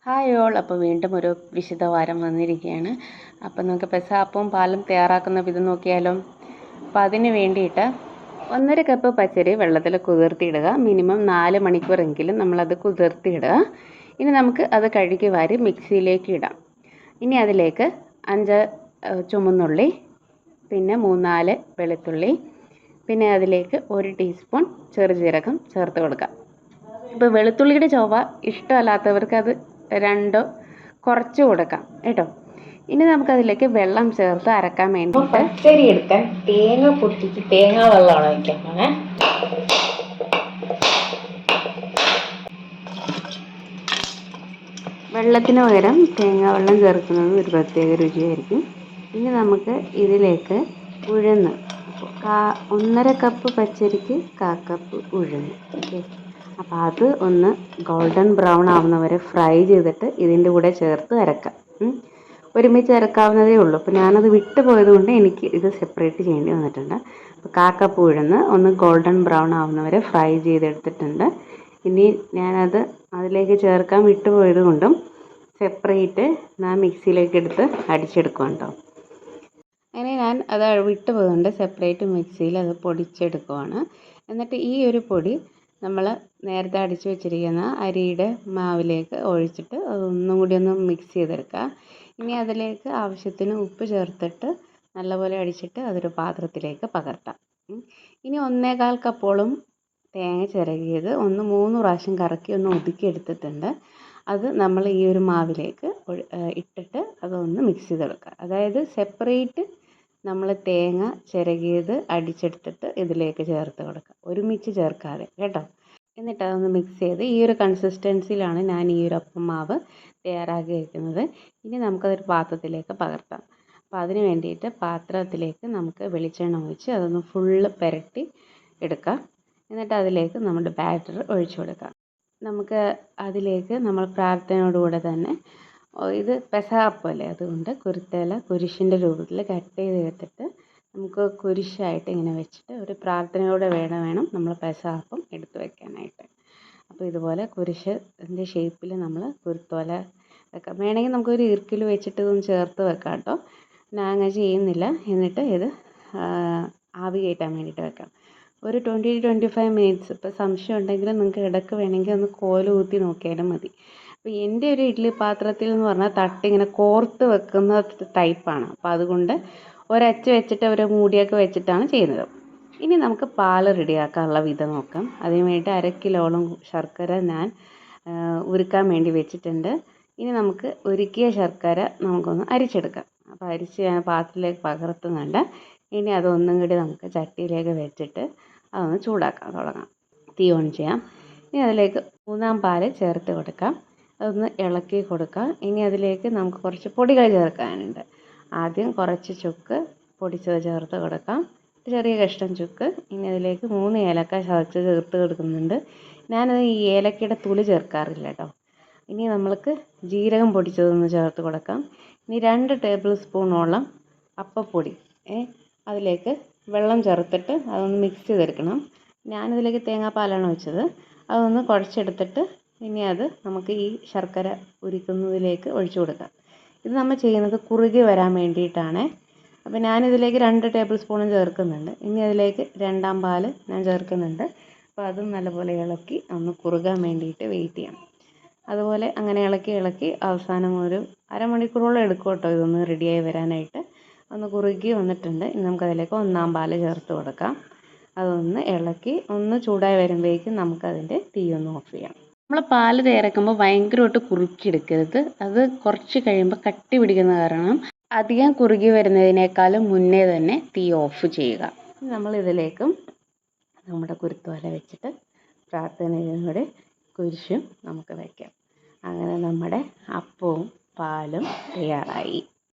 Hi all, അപ്പോൾ വീണ്ടും ഒരു വിശുദ്ധ വാരം വന്നിരിക്കുകയാണ്. അപ്പോൾ നമുക്ക് പെസഹപ്പവും പാലും തയ്യാറാക്കുന്ന വിധം നോക്കിയാലോ. അപ്പോൾ അതിന് വേണ്ടിയിട്ട് 1.5 കപ്പ് പച്ചരി വെള്ളത്തിൽ കുതിർത്തിയിടുക. മിനിമം 4 മണിക്കൂറെങ്കിലും നമ്മളത് കുതിർത്തിയിടുക. ഇനി നമുക്ക് അത് കഴുകി വാരി മിക്സിയിലേക്ക് ഇടാം. ഇനി അതിലേക്ക് 5 ചുമന്നുള്ളി, പിന്നെ 3-4 വെളുത്തുള്ളി, പിന്നെ അതിലേക്ക് 1 ടീസ്പൂൺ ചെറുജീരകം ചേർത്ത് കൊടുക്കാം. ഇപ്പോൾ വെളുത്തുള്ളിയുടെ ചൊവ്വ ഇഷ്ടമല്ലാത്തവർക്ക് അത് 2 കുറച്ച് കൊടുക്കാം കേട്ടോ. ഇനി നമുക്കതിലേക്ക് വെള്ളം ചേർത്ത് അരക്കാൻ വേണ്ടിയിട്ട് പച്ചരി എടുക്കാൻ തേങ്ങ പൊട്ടിച്ച് തേങ്ങാ വെള്ളമാണ് വയ്ക്കാൻ. വെള്ളത്തിന് പകരം തേങ്ങാ വെള്ളം ചേർക്കുന്നത് ഒരു പ്രത്യേക രുചിയായിരിക്കും. ഇനി നമുക്ക് ഇതിലേക്ക് ഉഴുന്ന് 1.5 കപ്പ് പച്ചരിക്ക് 1/4 കപ്പ് ഉഴുന്ന്. ഓക്കെ, അപ്പോൾ അത് ഒന്ന് ഗോൾഡൻ ബ്രൗൺ ആവുന്നവരെ ഫ്രൈ ചെയ്തിട്ട് ഇതിൻ്റെ കൂടെ ചേർത്ത് അരക്കാം. ഒരുമിച്ച് അരക്കാവുന്നതേ ഉള്ളൂ. അപ്പോൾ ഞാനത് വിട്ടു പോയത് കൊണ്ട് എനിക്ക് ഇത് സെപ്പറേറ്റ് ചെയ്യേണ്ടി വന്നിട്ടുണ്ട്. അപ്പോൾ 1/4 കപ്പ് ഉഴുന്ന് ഒന്ന് ഗോൾഡൻ ബ്രൗൺ ആവുന്നവരെ ഫ്രൈ ചെയ്തെടുത്തിട്ടുണ്ട്. ഇനി ഞാനത് അതിലേക്ക് ചേർക്കാൻ വിട്ടുപോയത് കൊണ്ടും സെപ്പറേറ്റ് ഞാൻ മിക്സിയിലേക്ക് എടുത്ത് അടിച്ചെടുക്കാം കേട്ടോ. അങ്ങനെ ഞാൻ അത് വിട്ടുപോയതുകൊണ്ട് സെപ്പറേറ്റ് മിക്സിയിൽ അത് പൊടിച്ചെടുക്കുവാണ്. എന്നിട്ട് ഈ ഒരു പൊടി നമ്മൾ നേരത്തെ അടിച്ചു വെച്ചിരിക്കുന്ന അരിയുടെ മാവിലേക്ക് ഒഴിച്ചിട്ട് അതൊന്നും കൂടി ഒന്ന് മിക്സ് ചെയ്തെടുക്കുക. ഇനി അതിലേക്ക് ആവശ്യത്തിന് ഉപ്പ് ചേർത്തിട്ട് നല്ലപോലെ അടിച്ചിട്ട് അതൊരു പാത്രത്തിലേക്ക് പകർത്താം. ഇനി 1.25 കപ്പോളം തേങ്ങ ചിരകിയത് 3 പ്രാവശ്യം കറക്കി ഒന്ന് ഒതുക്കി എടുത്തിട്ടുണ്ട്. അത് നമ്മൾ ഈ ഒരു മാവിലേക്ക് ഇട്ടിട്ട് അതൊന്ന് മിക്സ് ചെയ്തെടുക്കുക. അതായത് സെപ്പറേറ്റ് നമ്മൾ തേങ്ങ ചിരകിയത് അടിച്ചെടുത്തിട്ട് ഇതിലേക്ക് ചേർത്ത് കൊടുക്കുക, ഒരുമിച്ച് ചേർക്കാതെ കേട്ടോ. എന്നിട്ട് അതൊന്ന് മിക്സ് ചെയ്ത് ഈ ഒരു കൺസിസ്റ്റൻസിയിലാണ് ഞാൻ ഈ ഒരു അപ്പം മാവ് തയ്യാറാക്കി വയ്ക്കുന്നത്. ഇനി നമുക്കതൊരു പാത്രത്തിലേക്ക് പകർത്താം. അപ്പോൾ അതിന് വേണ്ടിയിട്ട് പാത്രത്തിലേക്ക് നമുക്ക് വെളിച്ചെണ്ണ ഒഴിച്ച് അതൊന്ന് ഫുള്ള് പുരട്ടി എടുക്കാം. എന്നിട്ട് അതിലേക്ക് നമ്മുടെ ബാറ്റർ ഒഴിച്ചു കൊടുക്കാം. നമുക്ക് അതിലേക്ക് നമ്മൾ പ്രാർത്ഥനയോടുകൂടെ തന്നെ ഇത് പെസഹപ്പമല്ലേ, അതുകൊണ്ട് കുരുത്തോല കുരിശിൻ്റെ രൂപത്തിൽ കട്ട് ചെയ്തെടുത്തിട്ട് നമുക്ക് കുരിശായിട്ട് ഇങ്ങനെ വെച്ചിട്ട് ഒരു പ്രാർത്ഥനയോടെ വേണം നമ്മൾ പെസഹപ്പം എടുത്ത് വെക്കാനായിട്ട്. അപ്പോൾ ഇതുപോലെ കുരിശിൻ്റെ ഷേപ്പിൽ നമ്മൾ കുരുത്തോല വെക്കാം. വേണമെങ്കിൽ നമുക്കൊരു ഈർക്കിൽ വെച്ചിട്ട് ഇതൊന്ന് ചേർത്ത് വെക്കാം കേട്ടോ. ഞാൻ അങ്ങനെ ചെയ്യുന്നില്ല. എന്നിട്ട് ഇത് ആവി കയറ്റാൻ വേണ്ടിയിട്ട് വെക്കാം. ഒരു 20-25 മിനിറ്റ്സ്. ഇപ്പോൾ സംശയം ഉണ്ടെങ്കിൽ നിങ്ങൾക്ക് ഇടയ്ക്ക് വേണമെങ്കിൽ ഒന്ന് കോല് കുത്തി നോക്കിയാലും മതി. അപ്പോൾ എൻ്റെ ഒരു ഇഡ്ഡലി പാത്രത്തിൽ എന്ന് പറഞ്ഞാൽ തട്ടിങ്ങനെ കോർത്ത് വെക്കുന്ന ടൈപ്പാണ്. അപ്പോൾ അതുകൊണ്ട് ഒരച്ച് വെച്ചിട്ട് ഒരു മൂടിയൊക്കെ വെച്ചിട്ടാണ് ചെയ്യുന്നത്. ഇനി നമുക്ക് പാൽ റെഡിയാക്കാനുള്ള വിധം നോക്കാം. അതിന് വേണ്ടി 1/2 കിലോളം ശർക്കര ഞാൻ ഉരുക്കാൻ വേണ്ടി വെച്ചിട്ടുണ്ട്. ഇനി നമുക്ക് ഉരുക്കിയ ശർക്കര നമുക്കൊന്ന് അരിച്ചെടുക്കാം. അപ്പോൾ അരിച്ച് ഞാൻ പാത്രത്തിലേക്ക് പകർത്തുന്നുണ്ട്. ഇനി അതൊന്നും കൂടി നമുക്ക് ചട്ടിയിലേക്ക് വെച്ചിട്ട് അതൊന്ന് ചൂടാക്കാൻ തുടങ്ങാം. തീ ഓൺ ചെയ്യാം. ഇനി അതിലേക്ക് 3-ാം പാൽ ചേർത്ത് കൊടുക്കാം. അതൊന്ന് ഇളക്കി കൊടുക്കാം. ഇനി അതിലേക്ക് നമുക്ക് കുറച്ച് പൊടികൾ ചേർക്കാനുണ്ട്. ആദ്യം കുറച്ച് ചുക്ക് പൊടിച്ചത് ചേർത്ത് കൊടുക്കാം, ചെറിയ കഷ്ണം ചുക്ക്. ഇനി അതിലേക്ക് 3 ഏലക്ക ചതച്ച് ചേർത്ത് കൊടുക്കുന്നുണ്ട്. ഞാനത് ഈ ഏലക്കയുടെ തുളി ചേർക്കാറില്ല കേട്ടോ. ഇനി നമ്മൾക്ക് ജീരകം പൊടിച്ചതൊന്ന് ചേർത്ത് കൊടുക്കാം. ഇനി 2 ടേബിൾ സ്പൂണോളം അപ്പപ്പൊടി അതിലേക്ക് വെള്ളം ചേർത്തിട്ട് അതൊന്ന് മിക്സ് ചെയ്തെടുക്കണം. ഞാനിതിലേക്ക് തേങ്ങാപ്പാലാണ് വെച്ചത്. അതൊന്ന് കുഴച്ചെടുത്തിട്ട് ഇനി അത് നമുക്ക് ഈ ശർക്കര ഉരുക്കുന്നതിലേക്ക് ഒഴിച്ചു കൊടുക്കാം. ഇത് നമ്മൾ ചെയ്യുന്നത് കുറുകി വരാൻ വേണ്ടിയിട്ടാണ്. അപ്പോൾ ഞാനിതിലേക്ക് 2 ടേബിൾ സ്പൂണും ചേർക്കുന്നുണ്ട്. ഇനി അതിലേക്ക് 2-ാം പാൽ ഞാൻ ചേർക്കുന്നുണ്ട്. അപ്പോൾ അതും നല്ലപോലെ ഇളക്കി ഒന്ന് കുറുകാൻ വേണ്ടിയിട്ട് വെയിറ്റ് ചെയ്യാം. അതുപോലെ അങ്ങനെ ഇളക്കി അവസാനം ഒരു അരമണിക്കൂറോളം എടുക്കും കേട്ടോ ഇതൊന്ന് റെഡിയായി വരാനായിട്ട്. ഒന്ന് കുറുകി വന്നിട്ടുണ്ട്. ഇനി നമുക്കതിലേക്ക് 1-ാം പാൽ ചേർത്ത് കൊടുക്കാം. അതൊന്ന് ഇളക്കി ഒന്ന് ചൂടായി വരുമ്പോഴേക്കും നമുക്കതിൻ്റെ തീ ഒന്ന് ഓഫ് ചെയ്യാം. നമ്മൾ പാൽ തയ്യാറാക്കുമ്പോൾ ഭയങ്കരമായിട്ട് കുറുക്കിയെടുക്കരുത്. അത് കുറച്ച് കഴിയുമ്പോൾ കട്ടി പിടിക്കുന്ന കാരണം അധികം കുറുകി വരുന്നതിനേക്കാളും മുന്നേ തന്നെ തീ ഓഫ് ചെയ്യുക. നമ്മളിതിലേക്കും നമ്മുടെ കുരുത്തോല വെച്ചിട്ട് പ്രാർത്ഥനയോടെ കുരിശും നമുക്ക് വയ്ക്കാം. അങ്ങനെ നമ്മുടെ അപ്പവും പാലും തയ്യാറായി.